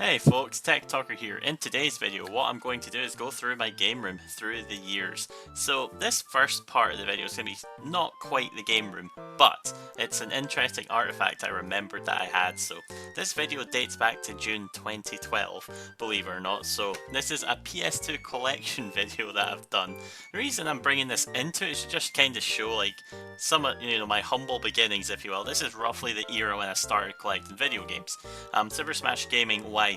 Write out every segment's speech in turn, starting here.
Hey folks, TechTucker here. In today's video, what I'm going to do is go through my game room through the years. So this first part of the video is going to be not quite the game room, but it's an interesting artifact I remembered that I had. So this video dates back to June 2012, believe it or not. So this is a PS2 collection video that I've done. The reason I'm bringing this into it is to just kind of show like some of, my humble beginnings, if you will. This is roughly the era when I started collecting video games. Super Smash Gaming YT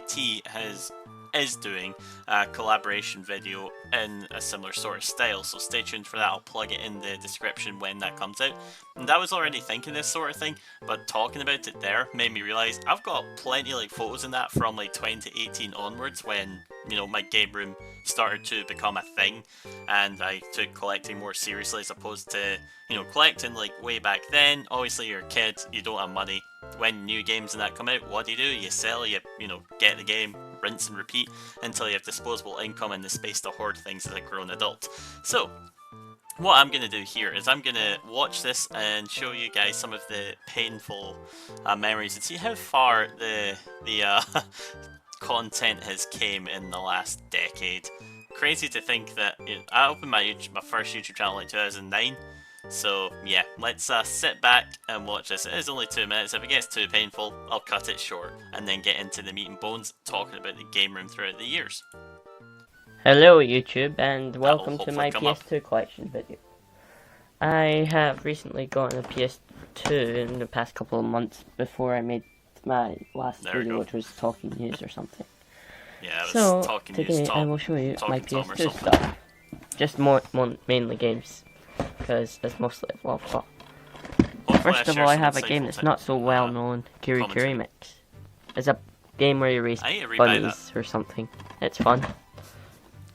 is doing a collaboration video in a similar sort of style, so stay tuned for that. I'll plug it in the description when that comes out. And I was already thinking this sort of thing, but talking about it there made me realise I've got plenty like photos in that from like 2018 onwards when my game room started to become a thing and I took collecting more seriously as opposed to collecting like way back then. Obviously you're a kid, you don't have money. When new games and that come out, what do? You sell, you get the game, rinse and repeat until you have disposable income and the space to hoard things as a grown adult. So what I'm going to do here is I'm going to watch this and show you guys some of the painful memories and see how far the content has came in the last decade. Crazy to think that I opened my first YouTube channel in 2009. So yeah, let's sit back and watch this. It is only 2 minutes. If it gets too painful, I'll cut it short and then get into the meat and bones, talking about the game room throughout the years. Hello YouTube, and welcome to my PS2 collection video. I have recently gotten a PS2 in the past couple of months before I made my last video, which was talking news or something. Yeah, it was so talking today news, I will show you my PS2 stuff. Just mainly games, because it's mostly what I've got. First of all, I have a game that's not so well known, Kiri Mix. It's a game where you race bunnies or something. It's fun.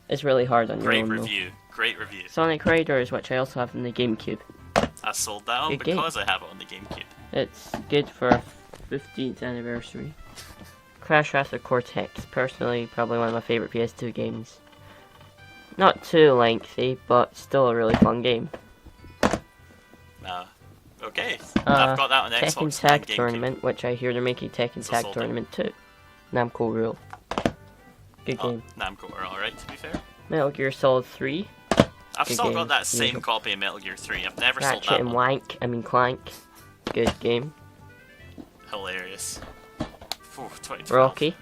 It's really hard on your own though. Great review. Sonic Riders, which I also have in the GameCube. I sold that one because I have it on the GameCube. It's good for 15th anniversary. Crash Wrath of Cortex, personally probably one of my favourite PS2 games. Not too lengthy, but still a really fun game. Okay, I've got that on Xbox Tekken Tag Tournament, which I hear they're making Tekken Tag Tournament 2. Namco Rule. Good game. Namco are alright, to be fair. Metal Gear Solid 3. I've still got that same copy of Metal Gear 3. I've never sold that one. Ratchet and Clank. Good game. Hilarious. Rocky.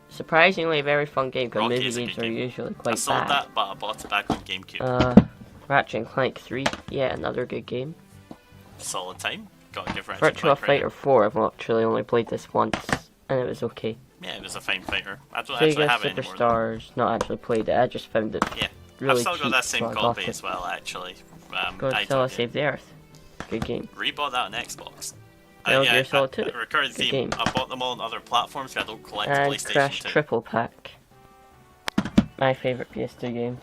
Surprisingly a very fun game, because movie games are usually quite bad. I sold that, but I bought it back on GameCube. Ratchet and Clank 3. Yeah, another good game. Solid time. Gotta give Ratchet Virtua Fighter 4. I've actually only played this once, and it was okay. Yeah, it was a fine fighter. I don't actually have it anymore. Superstars, not actually played it, I just found it really cheap. I've still got that same copy as well, actually. Godzilla Save the Earth. Good game. Rebought that on Xbox. Metal Gear Solid 2. Recurring theme. I bought them all on other platforms, I don't collect PlayStation 2. Crash Triple Pack. My favourite PS2 game.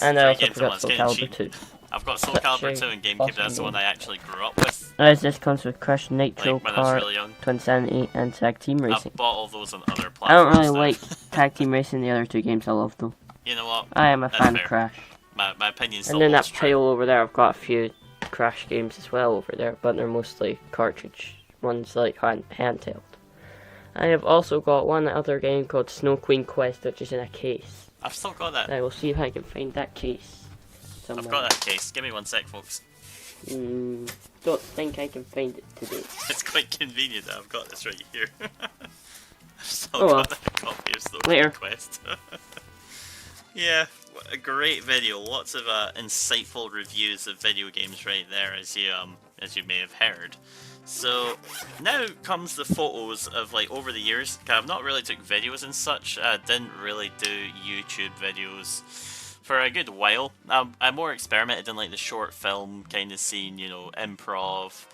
And I also forgot Soul Calibur 2. I've got Soul Calibur 2 and GameCube, that's the one I actually grew up with. As this comes with Crash Nitro Kart, Twinsanity, and Tag Team Racing. I've bought all those on other platforms. I don't really like Tag Team Racing, the other two games I love though. You know what? I am a fan of Crash. My opinion's still. And then that pile over there, I've got a few Crash games as well over there, but they're mostly cartridge ones, like handheld. I have also got one other game called Snow Queen Quest, which is in a case. I've still got that. I will see if I can find that case somewhere. I've got that case. Give me 1 sec, folks. Don't think I can find it today. It's quite convenient that I've got this right here. I've still got that copy of Snow Queen Quest. Yeah, a great video. Lots of insightful reviews of video games right there, as you may have heard. So now comes the photos of like over the years. I've not really took videos and such. I didn't really do YouTube videos for a good while. I more experimented in like the short film kind of scene, improv,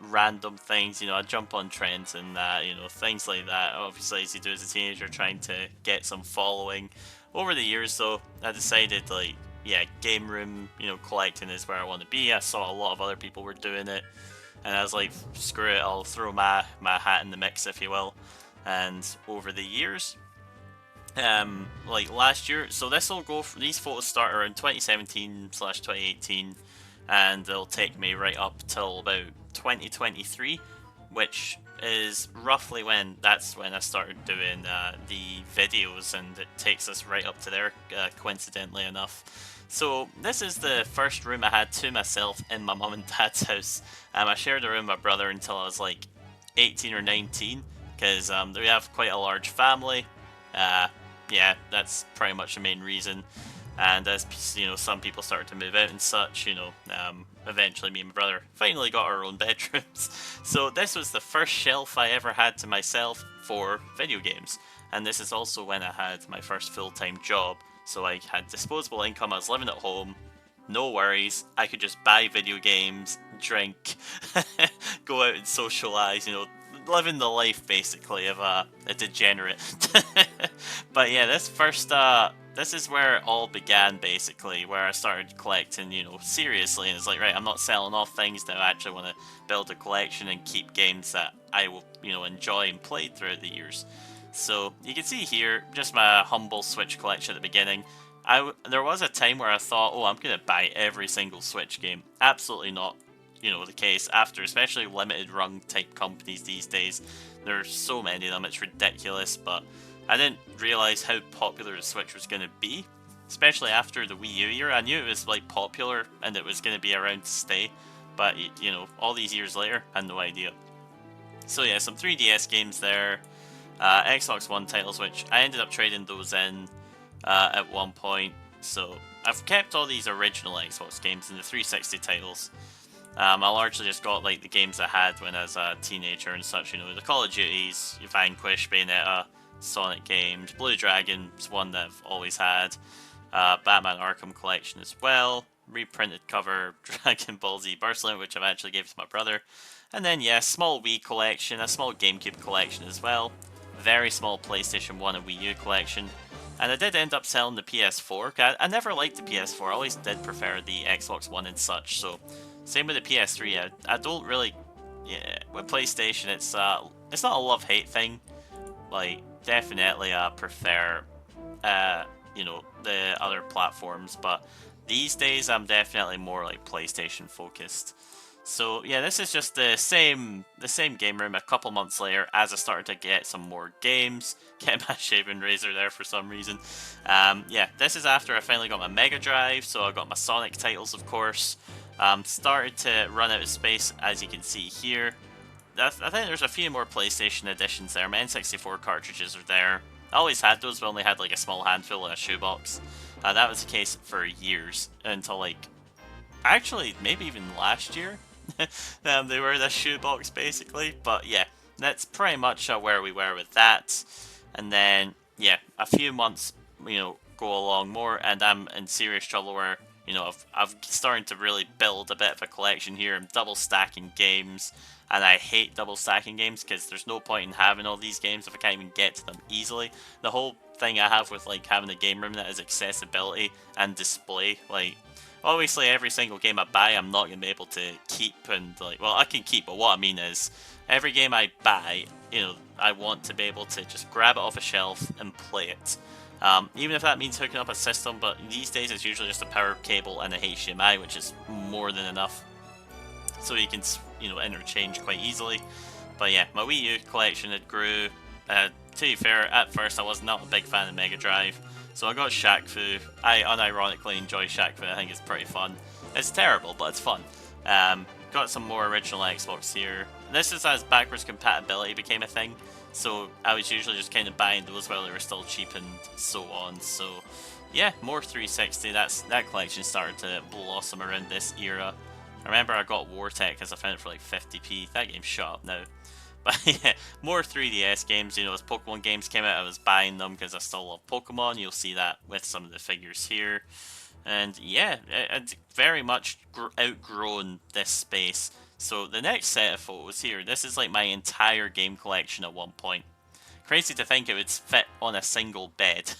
random things. I jump on trends and things like that. Obviously, as you do as a teenager, trying to get some following. Over the years, though, I decided game room, collecting is where I want to be. I saw a lot of other people were doing it. And I was like, screw it, I'll throw my hat in the mix, if you will. And over the years, like last year, so this will go, these photos start around 2017/2018, and they'll take me right up till about 2023, which is roughly that's when I started doing the videos, and it takes us right up to there, coincidentally enough. So this is the first room I had to myself in my mum and dad's house. I shared a room with my brother until I was like 18 or 19, because we have quite a large family. Yeah, that's pretty much the main reason. And as you know, some people started to move out and such, you know, eventually me and my brother finally got our own bedrooms. So this was the first shelf I ever had to myself for video games. And this is also when I had my first full-time job. So I had disposable income, I was living at home, no worries, I could just buy video games, drink, go out and socialise, you know, living the life basically of a degenerate. But yeah, this is where it all began basically, where I started collecting, you know, seriously, and it's like, right, I'm not selling off things now, I actually want to build a collection and keep games that I will, you know, enjoy and play throughout the years. So you can see here, just my humble Switch collection at the beginning. There was a time where I thought, oh, I'm going to buy every single Switch game. Absolutely not, you know, the case. After, especially limited run type companies these days, there's so many of them, it's ridiculous. But I didn't realize how popular the Switch was going to be, especially after the Wii U era. I knew it was like popular and it was going to be around to stay, but you know, all these years later, I had no idea. So yeah, some 3DS games there. Xbox One titles, which I ended up trading those in at one point. So I've kept all these original Xbox games and the 360 titles. I largely just got like the games I had when I was a teenager and such. You know, the Call of Duties, Vanquish, Bayonetta, Sonic games, Blue Dragon's one that I've always had. Batman Arkham Collection as well. Reprinted cover Dragon Ball Z Burst Limit, which I've actually gave to my brother. And then yeah, small Wii collection, a small GameCube collection as well. Very small PlayStation 1 and Wii U collection. And I did end up selling the PS4. I never liked the PS4, I always did prefer the Xbox One and such. So same with the PS3, I don't really, yeah, with PlayStation it's not a love-hate thing. Like, definitely prefer, you know, the other platforms, but these days I'm definitely more like PlayStation focused. So yeah, this is just the same game room a couple months later as I started to get some more games. Get my shaving razor there for some reason. Yeah, this is after I finally got my Mega Drive, so I got my Sonic titles, of course. Started to run out of space, as you can see here. I think there's a few more PlayStation editions there. My N64 cartridges are there. I always had those, but only had like a small handful in a shoebox. That was the case for years, until like, actually maybe even last year. They were in a shoebox basically, but yeah, that's pretty much where we were with that. And then yeah, a few months, you know, go along more, and I'm in serious trouble where, you know, I've starting to really build a bit of a collection here. I'm double stacking games, and I hate double stacking games because there's no point in having all these games if I can't even get to them easily. The whole thing I have with like having a game room that is accessibility and display, like, obviously every single game I buy I'm not going to be able to keep, and like, well, I can keep, but what I mean is every game I buy, you know, I want to be able to just grab it off a shelf and play it. Even if that means hooking up a system, but these days it's usually just a power cable and a HDMI, which is more than enough. So you can, you know, interchange quite easily. But yeah, my Wii U collection, it grew. To be fair, at first I was not a big fan of Mega Drive. So I got Shaq Fu. I unironically enjoy Shaq Fu. I think it's pretty fun. It's terrible, but it's fun. Got some more original Xbox here. This is as backwards compatibility became a thing. So I was usually just kind of buying those while they were still cheap and so on. So yeah, more 360. That collection started to blossom around this era. I remember I got Wartech because I found it for like 50p. That game's shut up now. But yeah, more 3DS games. You know, as Pokemon games came out, I was buying them because I still love Pokemon. You'll see that with some of the figures here. And yeah, I'd very much outgrown this space. So the next set of photos here, this is like my entire game collection at one point. Crazy to think it would fit on a single bed.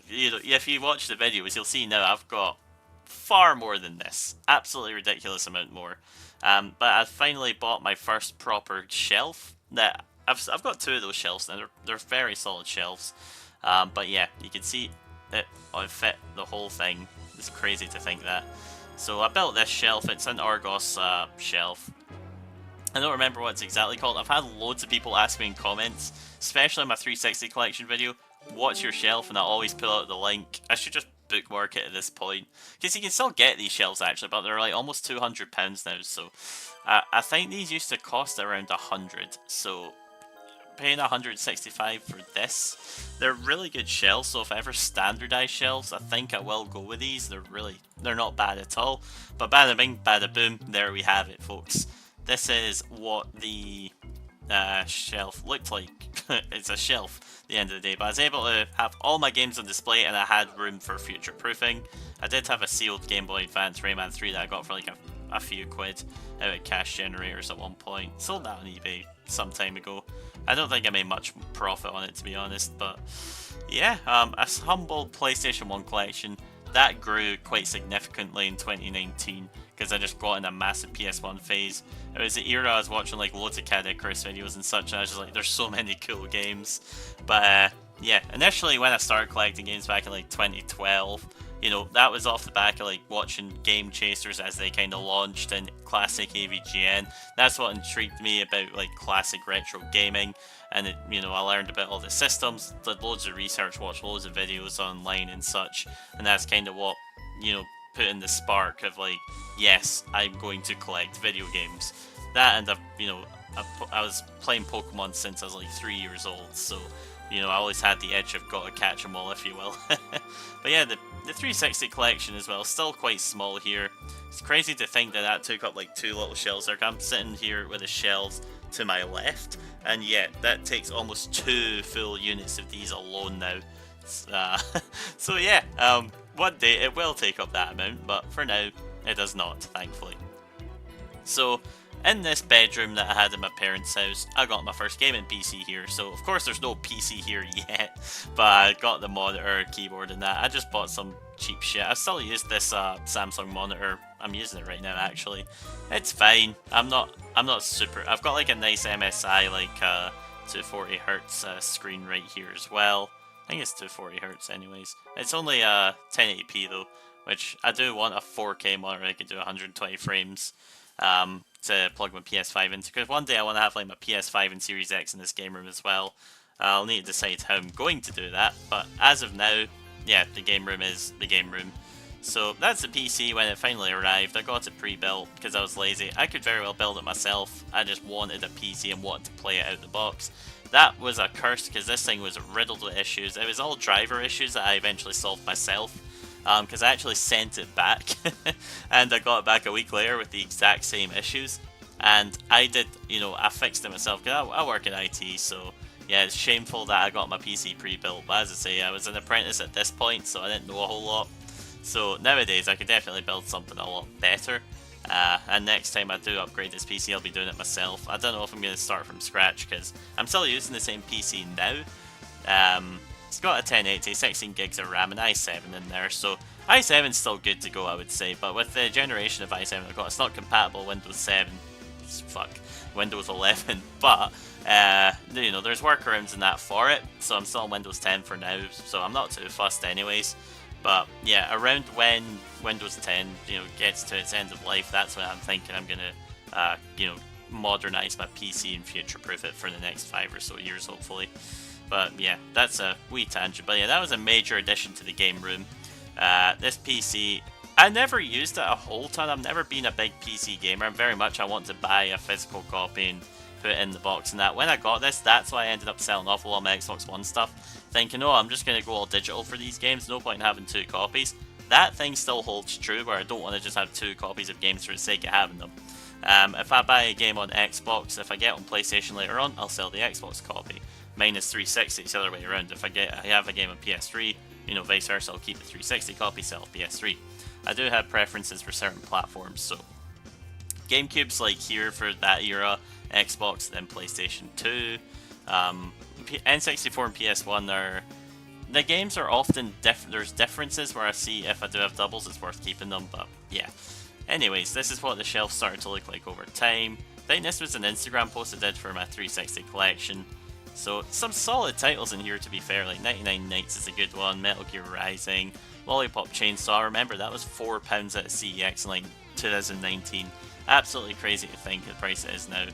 You know, if you watch the videos, you'll see now I've got far more than this. Absolutely ridiculous amount more. But I finally bought my first proper shelf. That I've got two of those shelves now. They're very solid shelves. But yeah, you can see it fit the whole thing. It's crazy to think that. So I built this shelf. It's an Argos shelf. I don't remember what it's exactly called. I've had loads of people ask me in comments, especially in my 360 collection video, what's your shelf? And I always pull out the link. I should just bookmark it at this point, because you can still get these shelves actually, but they're like almost £200 now, so I think these used to cost around 100, so paying 165 for this, they're really good shelves. So if I ever standardize shelves, I think I will go with these. They're not bad at all. But bada bing, bada boom, there we have it, folks. This is what the shelf looked like. It's a shelf at the end of the day, but I was able to have all my games on display, and I had room for future proofing. I did have a sealed Game Boy Advance Rayman 3 that I got for like a few quid out at cash generators at one point. Sold that on eBay some time ago. I don't think I made much profit on it, to be honest, but yeah, a humble PlayStation 1 collection that grew quite significantly in 2019 because I just got in a massive PS1 phase. It was the era I was watching like loads of Cad Icarus videos and such, and I was just like, there's so many cool games. But yeah, initially when I started collecting games back in like 2012, you know, that was off the back of like watching Game Chasers as they kind of launched in classic AVGN. That's what intrigued me about like classic retro gaming, and it, you know, I learned about all the systems, did loads of research, watched loads of videos online and such, and that's kind of what, you know, put in the spark of like, yes, I'm going to collect video games. That, and I've, you know, I was playing Pokemon since I was like 3 years old, so you know, I always had the itch of got to catch them all, if you will. But yeah, the 360 collection as well, still quite small here. It's crazy to think that that took up like 2 little shelves there. I'm sitting here with the shelves to my left, and yet that takes almost 2 full units of these alone now. So yeah, one day it will take up that amount, but for now, it does not, thankfully. So, in this bedroom that I had in my parents' house, I got my first gaming PC here. So, of course, there's no PC here yet, but I got the monitor, keyboard, and that. I just bought some cheap shit. I still use this Samsung monitor. I'm using it right now, actually. It's fine. I'm not super. I've got like a nice MSI, like 240 hertz screen right here as well. I think it's 240 hertz, anyways. It's only 1080p though, which I do want a 4K monitor. I can do 120 frames. To plug my PS5 into, because one day I want to have like my PS5 and Series X in this game room as well. I'll need to decide how I'm going to do that, but as of now, yeah, the game room is the game room. So that's the PC when it finally arrived. I got it pre-built because I was lazy. I could very well build it myself. I just wanted a PC and wanted to play it out the box. That was a curse because this thing was riddled with issues. It was all driver issues that I eventually solved myself. Because I actually sent it back, and I got it back a week later with the exact same issues, and I did, you know, I fixed it myself, because I work in IT, so yeah, it's shameful that I got my PC pre-built, but as I say, I was an apprentice at this point, so I didn't know a whole lot, so nowadays I could definitely build something a lot better, and next time I do upgrade this PC, I'll be doing it myself. I don't know if I'm going to start from scratch, because I'm still using the same PC now. It's got a 1080, 16 gigs of RAM, and i7 in there, so i7's still good to go, I would say, but with the generation of i7 I've got, it's not compatible with Windows 7, Windows 11, but, you know, there's workarounds in that for it, so I'm still on Windows 10 for now, so I'm not too fussed anyways, but yeah, around when Windows 10, you know, gets to its end of life, that's when I'm thinking I'm gonna, you know, modernize my PC and future-proof it for the next 5 or so years, hopefully. But yeah, that's a wee tangent. But yeah, that was a major addition to the game room. This PC, I never used it a whole ton. I've never been a big PC gamer. I want to buy a physical copy and put it in the box and that. When I got this, that's why I ended up selling off a lot of my Xbox One stuff. Thinking, oh, I'm just going to go all digital for these games. No point in having 2 copies. That thing still holds true, where I don't want to just have 2 copies of games for the sake of having them. If I buy a game on Xbox, if I get it on PlayStation later on, I'll sell the Xbox copy. Minus 360, it's the other way around. If I have a game on PS3, you know, vice versa, I'll keep the 360 copy, sell PS3. I do have preferences for certain platforms, so GameCube's like here for that era, Xbox, then PlayStation 2, N64 and PS1 are, the games are often there's differences where I see if I do have doubles, it's worth keeping them, but yeah. Anyways, this is what the shelf started to look like over time. I think this was an Instagram post I did for my 360 collection. So, some solid titles in here, to be fair, like 99 Nights is a good one, Metal Gear Rising, Lollipop Chainsaw. Remember, that was £4 at CEX in like 2019. Absolutely crazy to think the price it is now.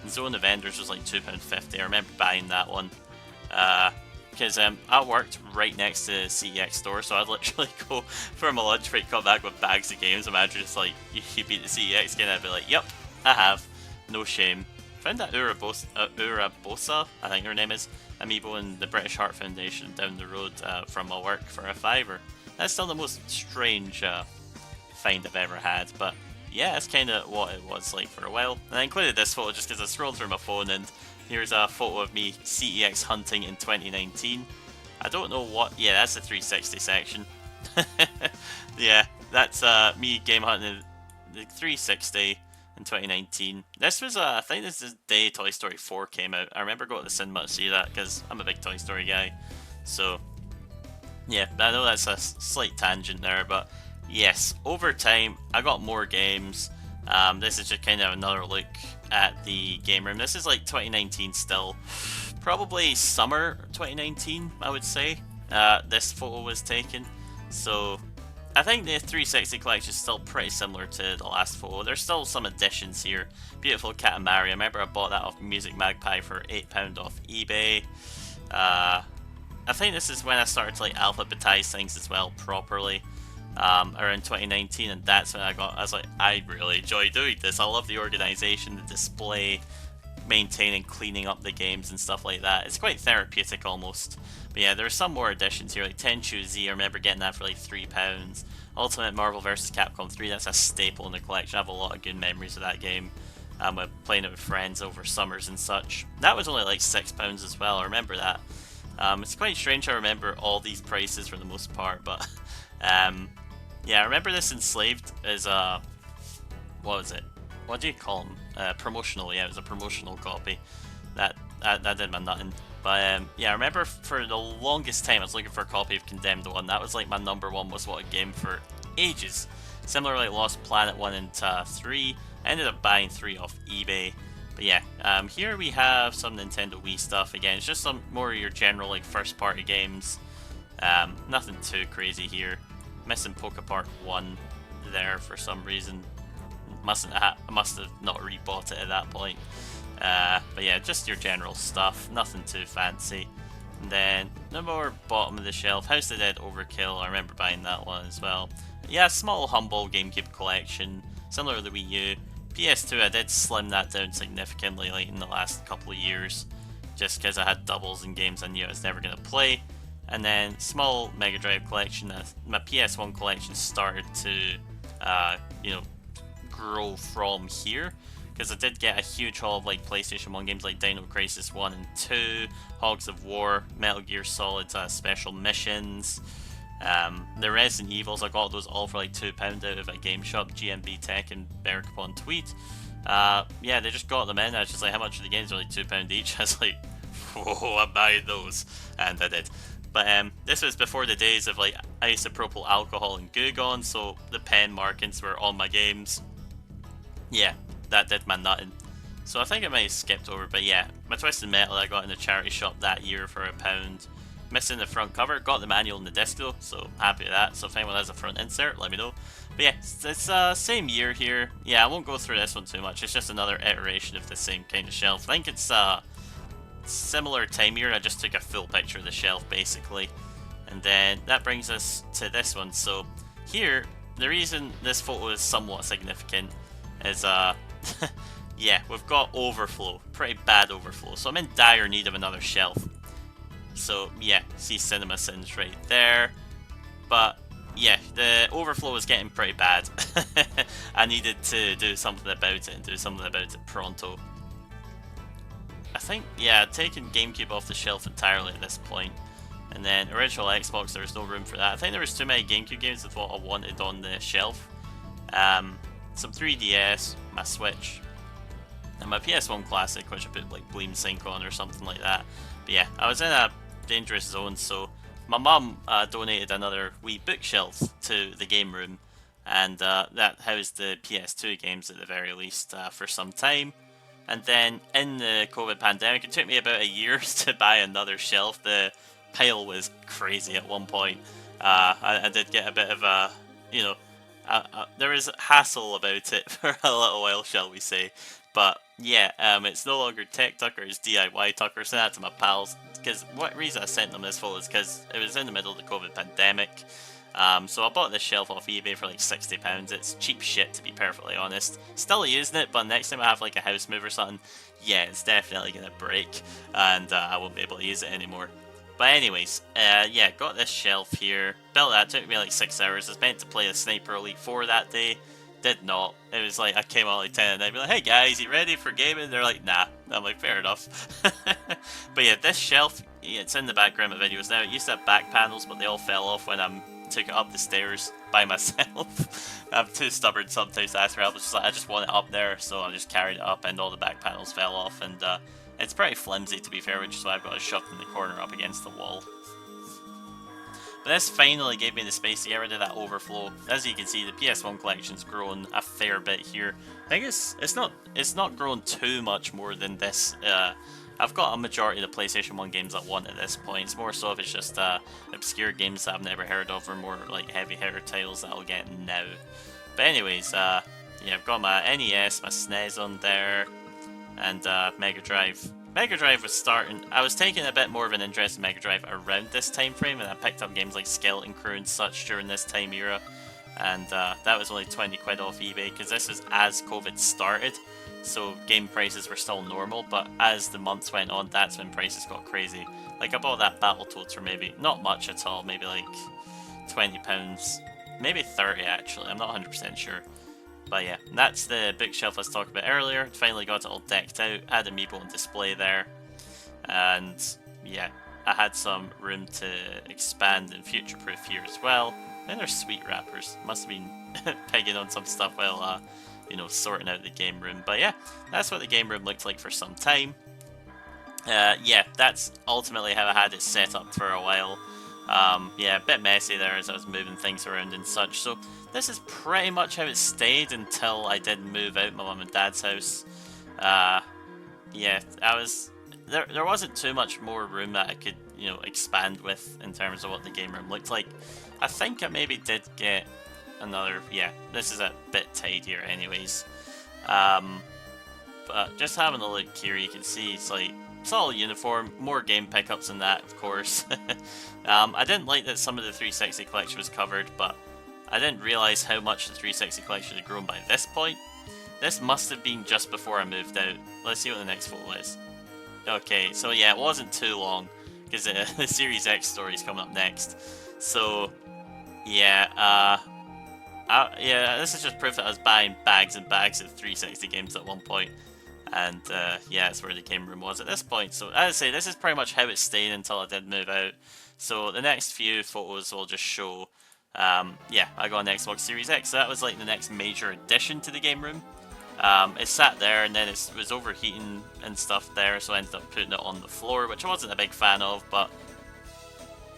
Zone of Enders was like £2.50. I remember buying that one. Because I worked right next to the CEX store, so I'd literally go for my lunch break, come back with bags of games. Imagine just like, you beat the CEX game, I'd be like, yep, I have. No shame. Found that Urabosa, I think her name is, amiibo in the British Heart Foundation down the road from my work for a £5. That's still the most strange find I've ever had, but yeah, that's kind of what it was like for a while. And I included this photo just because I scrolled through my phone, and here's a photo of me CEX hunting in 2019. I don't know what... Yeah, that's the 360 section. Yeah, that's me game hunting the 360 in 2019. This was, I think this is the day Toy Story 4 came out. I remember going to the cinema to see that because I'm a big Toy Story guy. So, yeah, I know that's a slight tangent there, but yes, over time, I got more games. This is just kind of another look at the game room. This is like 2019 still. Probably summer 2019, I would say. This photo was taken. So, I think the 360 collection is still pretty similar to the last photo. There's still some additions here. Beautiful Katamari. I remember I bought that off Music Magpie for £8 off eBay. I think this is when I started to like alphabetize things as well properly. Around 2019, and that's when I was like, I really enjoy doing this. I love the organization, the display, maintaining, cleaning up the games and stuff like that. It's quite therapeutic almost. But yeah, there's some more additions here, like Tenchu Z. I remember getting that for like £3. Ultimate Marvel vs. Capcom 3, that's a staple in the collection. I have a lot of good memories of that game. With playing it with friends over summers and such. That was only like £6 as well, I remember that. It's quite strange I remember all these prices for the most part, but yeah, I remember this Enslaved as a... What was it? What do you call them? Promotional, yeah, it was a promotional copy. That did my nothing. But yeah, I remember for the longest time I was looking for a copy of Condemned 1. That was like my number one most wanted game for ages. Similar like Lost Planet 1 and 3. I ended up buying 3 off eBay. But yeah, here we have some Nintendo Wii stuff. Again, it's just some more of your general like first party games. Nothing too crazy here. Missing Poke Park 1 there for some reason. I must have not rebought it at that point. But yeah, just your general stuff. Nothing too fancy. And then no more bottom of the shelf. House of the Dead Overkill. I remember buying that one as well. But yeah, small humble GameCube collection, similar to the Wii U. PS2, I did slim that down significantly like in the last couple of years, just because I had doubles in games I knew I was never going to play. And then small Mega Drive collection. My PS1 collection started to, you know, grow from here, because I did get a huge haul of like PlayStation 1 games like Dino Crisis 1 and 2, Hogs of War, Metal Gear Solid Special Missions, the Resident Evils. I got those all for like £2 out of a game shop, GMB Tech and Berwick upon Tweed. Yeah, they just got them in. I was just like, how much are the games? They're like £2 each. I was like, whoa, I'm buying those, and I did. But this was before the days of like isopropyl alcohol and Goo Gone, so the pen markings were on my games. Yeah, that did my nutting. So I think I might have skipped over, but yeah, my Twisted Metal I got in the charity shop that year for £1. Missing the front cover, got the manual and the disc though, so happy with that. So if anyone has a front insert, let me know. But yeah, it's same year here. Yeah, I won't go through this one too much, it's just another iteration of the same kind of shelf. I think it's similar time here. I just took a full picture of the shelf basically, and then that brings us to this one. So here, the reason this photo is somewhat significant is yeah, we've got overflow, pretty bad overflow, so I'm in dire need of another shelf. So yeah, see Cinema Sins right there, but yeah, the overflow is getting pretty bad. I needed to do something about it, and do something about it pronto. I think, yeah, taking GameCube off the shelf entirely at this point. And then original Xbox, there was no room for that. I think there was too many GameCube games with what I wanted on the shelf. Some 3DS, my Switch, and my PS1 Classic, which I put like Bleem Sync on or something like that. But yeah, I was in a dangerous zone, so my mum donated another wee bookshelf to the game room, and that housed the PS2 games at the very least for some time. And then in the COVID pandemic, it took me about a year to buy another shelf. The pile was crazy at one point. I did get a bit of a, you know, there was hassle about it for a little while, shall we say. But yeah, it's no longer TechTucker, it's DIY Tucker. Send that to my pals. Because what reason I sent them this photo is because it was in the middle of the COVID pandemic. So I bought this shelf off eBay for like £60. It's cheap shit, to be perfectly honest. Still using it, but next time I have like a house move or something, yeah, it's definitely gonna break, and I won't be able to use it anymore. But anyways, yeah, got this shelf here. Built that, took me like 6 hours. I was meant to play a Sniper Elite 4 that day. Did not. It was like, I came out like 10 and I'd be like, hey guys, you ready for gaming? They're like, nah. I'm like, fair enough. But yeah, this shelf, it's in the background of videos now. It used to have back panels, but they all fell off when I took it up the stairs by myself. I'm too stubborn sometimes to ask for help. It's just like, I just want it up there, so I just carried it up and all the back panels fell off. And it's pretty flimsy, to be fair, which is why I've got it shoved in the corner up against the wall. But this finally gave me the space to get rid of that overflow. As you can see, the PS1 collection's grown a fair bit here. I think it's not grown too much more than this. I've got a majority of the PlayStation 1 games I want at this point. It's more so if it's just obscure games that I've never heard of, or more like heavy hitter titles that I'll get now. But anyways, yeah, I've got my NES, my SNES on there, and Mega Drive. Mega Drive was starting. I was taking a bit more of an interest in Mega Drive around this time frame, and I picked up games like Skeleton Crew and such during this time era. And that was only 20 quid off eBay, because this was as COVID started, so game prices were still normal. But as the months went on, that's when prices got crazy. Like, I bought that Battletoads for maybe not much at all, maybe like £20, maybe 30 actually. I'm not 100% sure. But yeah, that's the bookshelf I was talking about earlier. Finally got it all decked out, had Amiibo on display there, and yeah, I had some room to expand and future-proof here as well. And there's sweet wrappers. Must have been pegging on some stuff while, you know, sorting out the game room. But yeah, that's what the game room looked like for some time. Yeah, that's ultimately how I had it set up for a while. Yeah, a bit messy there as I was moving things around and such. So this is pretty much how it stayed until I did move out my mum and dad's house. Yeah, there wasn't too much more room that I could, you know, expand with in terms of what the game room looked like. I think I maybe did get another, yeah, this is a bit tidier anyways. But just having a look here, you can see it's like, it's all uniform, more game pickups than that, of course. I didn't like that some of the 360 collection was covered, but I didn't realise how much the 360 collection had grown by this point. This must have been just before I moved out. Let's see what the next photo is. Okay, so yeah, it wasn't too long, because the Series X story is coming up next. So, yeah, yeah, this is just proof that I was buying bags and bags of 360 games at one point. And yeah, that's where the game room was at this point. So as I say, this is pretty much how it stayed until I did move out. So the next few photos will just show, yeah, I got an Xbox Series X. So that was like the next major addition to the game room. It sat there and then it was overheating and stuff there, so I ended up putting it on the floor, which I wasn't a big fan of, but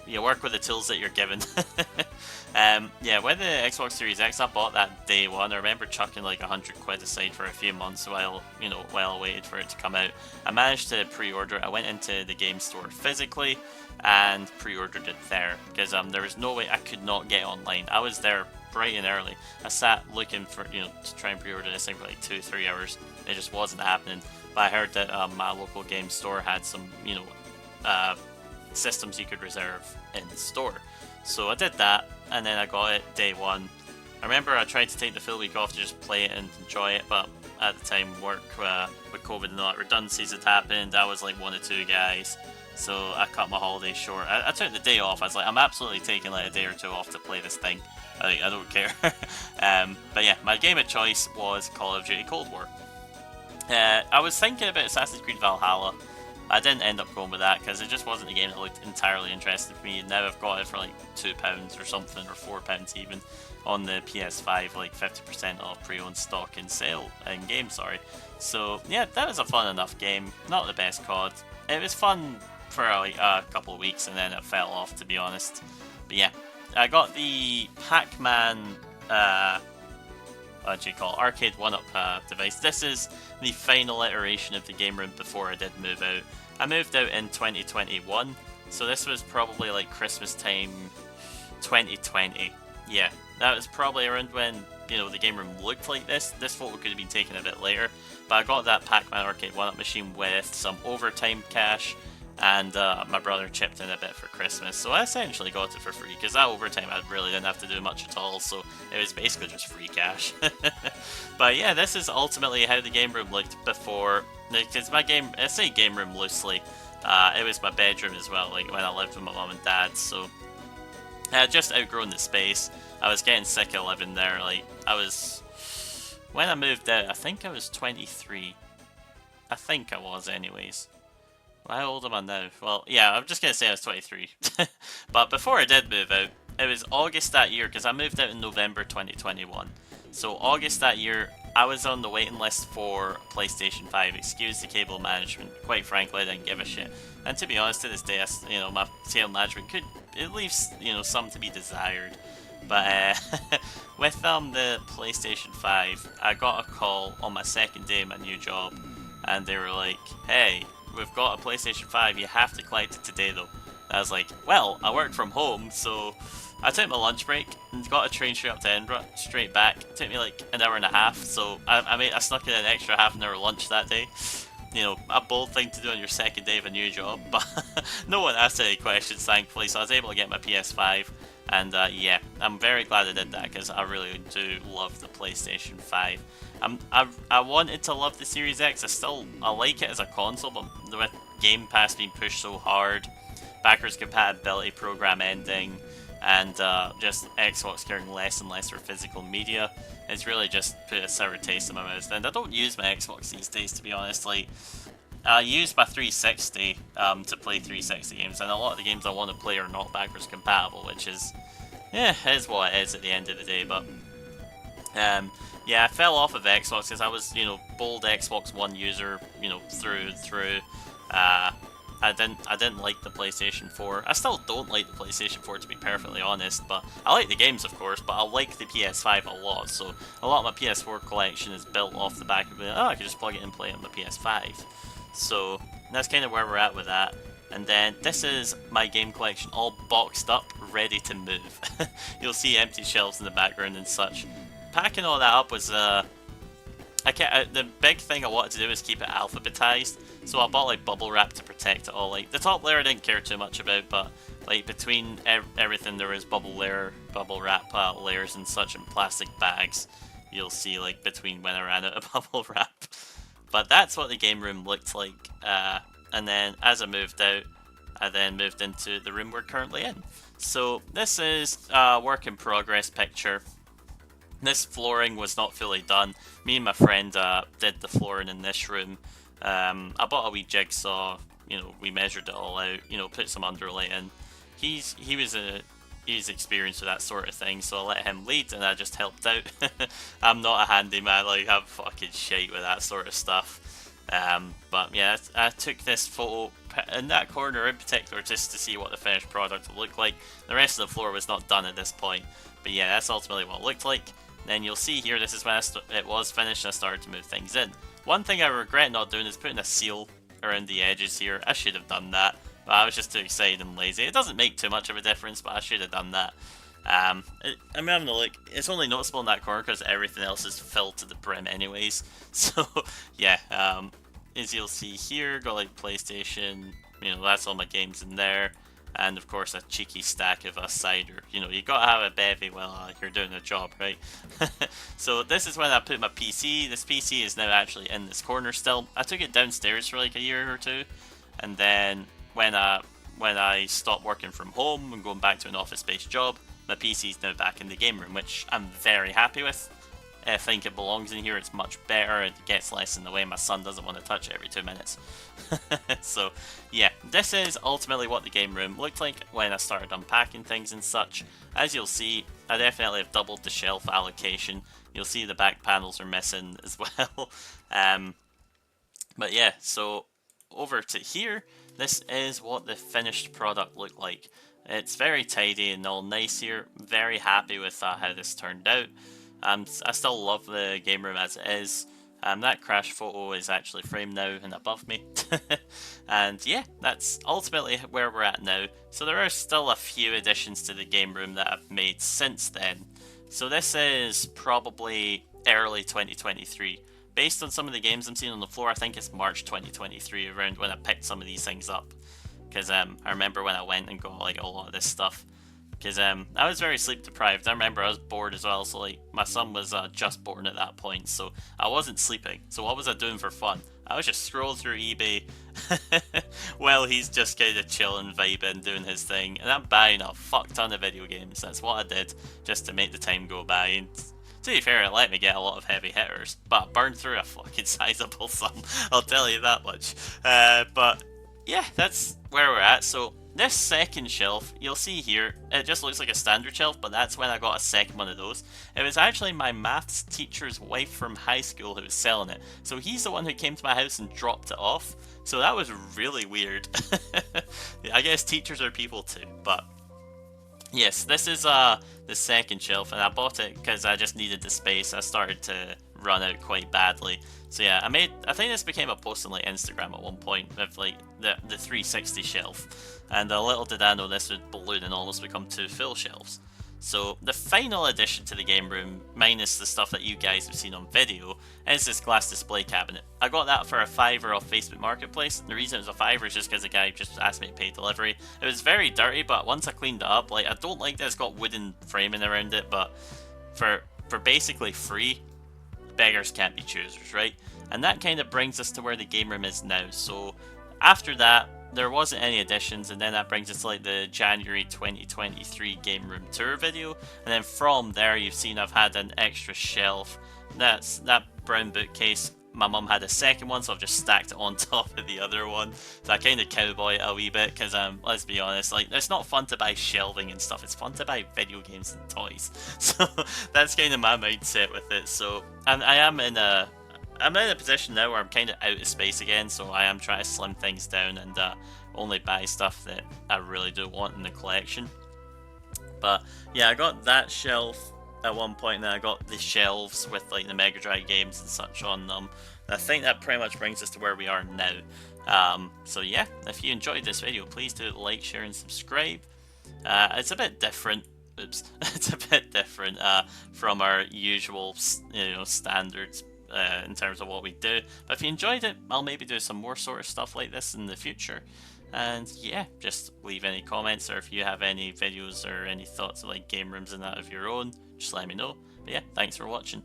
you work with the tools that you're given. Yeah, with the Xbox Series X, I bought that day one. I remember chucking like 100 quid aside for a few months while I waited for it to come out. I managed to pre-order it. I went into the game store physically and pre-ordered it there, because there was no way I could not get online. I was there bright and early. I sat looking for, to try and pre-order this thing for like 2-3 hours. It just wasn't happening. But I heard that my local game store had some, systems you could reserve in the store. So I did that, and then I got it day one. I remember I tried to take the full week off to just play it and enjoy it, but at the time work with COVID and all that redundancies had happened. I was like one of two guys, so I cut my holiday short. I took the day off. I was like, I'm absolutely taking like a day or two off to play this thing. I don't care. But yeah, my game of choice was Call of Duty Cold War. I was thinking about Assassin's Creed Valhalla. I didn't end up going with that because it just wasn't a game that looked entirely interesting for me. Now I've got it for like £2 or something, or £4 even, on the PS5, like 50% off pre-owned stock in game, sorry. So yeah, that was a fun enough game. Not the best COD. It was fun for like a couple of weeks and then it fell off, to be honest. But yeah, I got the Pac-Man arcade 1-up device. This is the final iteration of the game room before I did move out. I moved out in 2021, so this was probably like Christmas time 2020. yeah, that was probably around when, you know, the game room looked like this. This photo could have been taken a bit later, but I got that Pac-Man arcade 1-up machine with some overtime cash, and my brother chipped in a bit for Christmas, so I essentially got it for free, because that overtime I really didn't have to do much at all, so it was basically just free cash. But yeah, this is ultimately how the game room looked before, because my game, I say game room loosely, it was my bedroom as well, like when I lived with my mum and dad, so I had just outgrown the space. I was getting sick of living there. Like, when I moved out, I think I was 23. I think I was anyways. Well, how old am I now? Well, yeah, I'm just going to say I was 23. But before I did move out, it was August that year, because I moved out in November 2021. So August that year, I was on the waiting list for PlayStation 5. Excuse the cable management. Quite frankly, I didn't give a shit. And to be honest, to this day, my cable management could, it leaves, some to be desired. But with the PlayStation 5, I got a call on my second day of my new job, and they were like, "Hey, we've got a PlayStation 5, you have to collect it today though." And I was like, well, I work from home, so I took my lunch break and got a train straight up to Edinburgh, straight back. It took me like an hour and a half, so I snuck in an extra half an hour lunch that day. A bold thing to do on your second day of a new job, but no one asked any questions, thankfully, so I was able to get my PS5, and yeah, I'm very glad I did that, because I really do love the PlayStation 5. I wanted to love the Series X, I like it as a console, but with Game Pass being pushed so hard, backwards compatibility program ending, and just Xbox caring less and less for physical media, it's really just put a sour taste in my mouth. And I don't use my Xbox these days, to be honest. Like, I use my 360 to play 360 games, and a lot of the games I want to play are not backwards compatible, which is, is what it is at the end of the day. But yeah, I fell off of Xbox because I was, bold Xbox One user, through and through. I didn't like the PlayStation 4. I still don't like the PlayStation 4, to be perfectly honest, but I like the games, of course, but I like the PS5 a lot, so a lot of my PS4 collection is built off the back of it. I could just plug it and play it on the PS5. So that's kind of where we're at with that. And then this is my game collection all boxed up, ready to move. You'll see empty shelves in the background and such. Packing all that up was the big thing I wanted to do was keep it alphabetized, so I bought like bubble wrap to protect it all. Like the top layer I didn't care too much about, but like between everything there is bubble wrap layers and such, in plastic bags. You'll see like between when I ran out of bubble wrap. But that's what the game room looked like. And then as I moved out, I then moved into the room we're currently in. So this is a work in progress picture. This flooring was not fully done. Me and my friend did the flooring in this room. I bought a wee jigsaw. We measured it all out. Put some underlay in. He's experienced with that sort of thing, so I let him lead, and I just helped out. I'm not a handyman. Like, I'm fucking shite with that sort of stuff. But yeah, I took this photo in that corner in particular just to see what the finished product would look like. The rest of the floor was not done at this point, but yeah, that's ultimately what it looked like. Then you'll see here, this is when it was finished, and I started to move things in. One thing I regret not doing is putting a seal around the edges here. I should have done that, but I was just too excited and lazy. It doesn't make too much of a difference, but I should have done that. I'm having a look. It's only noticeable in that corner because everything else is filled to the brim anyways. So, yeah, as you'll see here, got like PlayStation, that's all my games in there. And of course a cheeky stack of a cider. You gotta have a bevy while you're doing a job, right? So this is when I put my PC. This PC is now actually in this corner still. I took it downstairs for like a year or two, and then when I stopped working from home and going back to an office-based job, my PC is now back in the game room, which I'm very happy with. I think it belongs in here. It's much better. It gets less in the way. My son doesn't want to touch it every 2 minutes. So, yeah, this is ultimately what the game room looked like when I started unpacking things and such. As you'll see, I definitely have doubled the shelf allocation. You'll see the back panels are missing as well. But yeah, so over to here, this is what the finished product looked like. It's very tidy and all nice here. Very happy with how this turned out. I still love the game room as it is. That crash photo is actually framed now and above me. And yeah, that's ultimately where we're at now. So there are still a few additions to the game room that I've made since then. So this is probably early 2023. Based on some of the games I'm seeing on the floor, I think it's March 2023, around when I picked some of these things up. Because I remember when I went and got like a lot of this stuff. Because I was very sleep deprived. I remember I was bored as well, so like my son was just born at that point, so I wasn't sleeping. So what was I doing for fun? I was just scrolling through eBay while he's just kind of chilling, vibing, doing his thing, and I'm buying a fuck ton of video games. That's what I did, just to make the time go by. And to be fair, it let me get a lot of heavy hitters, but I burned through a fucking sizable sum, I'll tell you that much. But yeah, that's where we're at. So this second shelf, you'll see here, it just looks like a standard shelf, but that's when I got a second one of those. It was actually my maths teacher's wife from high school who was selling it. So he's the one who came to my house and dropped it off. So that was really weird. I guess teachers are people too, but yes, this is the second shelf, and I bought it because I just needed the space. I started to run out quite badly. So yeah, I think this became a post on like Instagram at one point with like the 360 shelf. And little did I know this would balloon and almost become 2 full shelves. So the final addition to the game room, minus the stuff that you guys have seen on video, is this glass display cabinet. I got that for a $5 off Facebook Marketplace. The reason it was a $5 is just because the guy just asked me to pay delivery. It was very dirty, but once I cleaned it up, like I don't like that it's got wooden framing around it, but for basically free, beggars can't be choosers, right? And that kind of brings us to where the game room is now. So after that, there wasn't any additions, and then that brings us to like the January 2023 game room tour video, and then from there you've seen I've had an extra shelf. That's that brown bookcase. My mum had a second one, so I've just stacked it on top of the other one. So I kind of cowboy it a wee bit, because let's be honest, like it's not fun to buy shelving and stuff, it's fun to buy video games and toys. So that's kind of my mindset with it. So, and I'm in a position now where I'm kind of out of space again, so I am trying to slim things down and only buy stuff that I really do want in the collection. But yeah, I got that shelf at one point, and then I got the shelves with like the Mega Drive games and such on them. And I think that pretty much brings us to where we are now. So yeah, if you enjoyed this video, please do like, share, and subscribe. It's a bit different. Oops, it's a bit different from our usual, standards. In terms of what we do, but if you enjoyed it, I'll maybe do some more sort of stuff like this in the future. And yeah, just leave any comments, or if you have any videos or any thoughts of like game rooms and that of your own, just let me know. But yeah, thanks for watching.